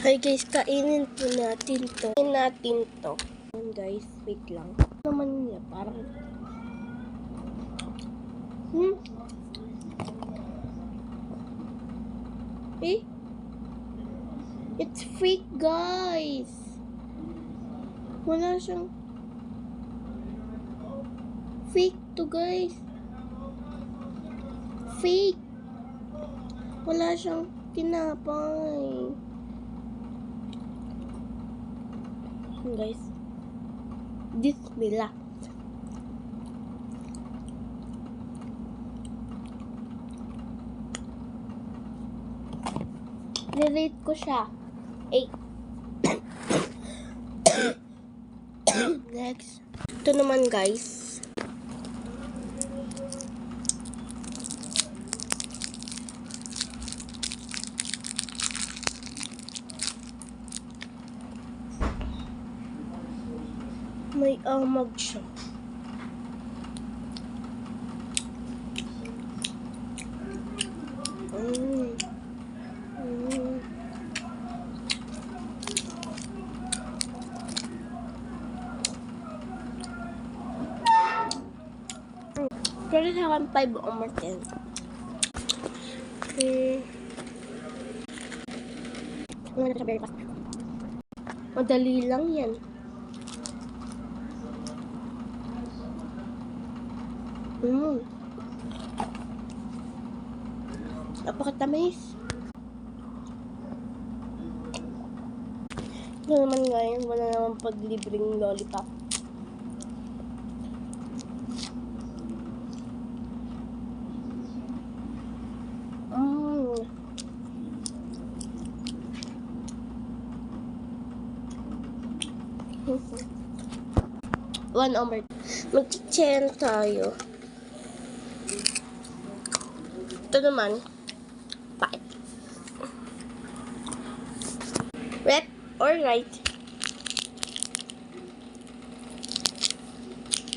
Hi guys, kainin po natin to. Kainin natin to. Ayan guys, wait lang. Naman niya, parang... Eh? It's fake guys! Wala siyang... Fake to guys! Fake! Wala siyang tinapay. Guys, Bismillah. Nirate ko siya 8. Next, ito naman guys, may amag siya. Pwede sa akin 5 o more 10. Madali lang yan. Napakatamis. Ito naman ngayon, wala naman paglibreng lollipop. One over. Mag-chichen tayo. Ito naman, 5. Left or right?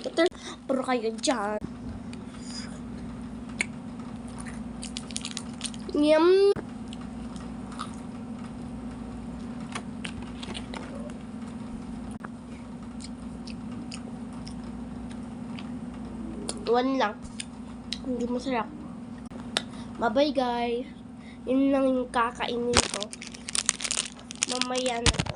Ito, puro kayo dyan. Yum! One lang. Hindi masarap. Bye-bye guys. Yun lang yung kakainin ko. Mamaya na.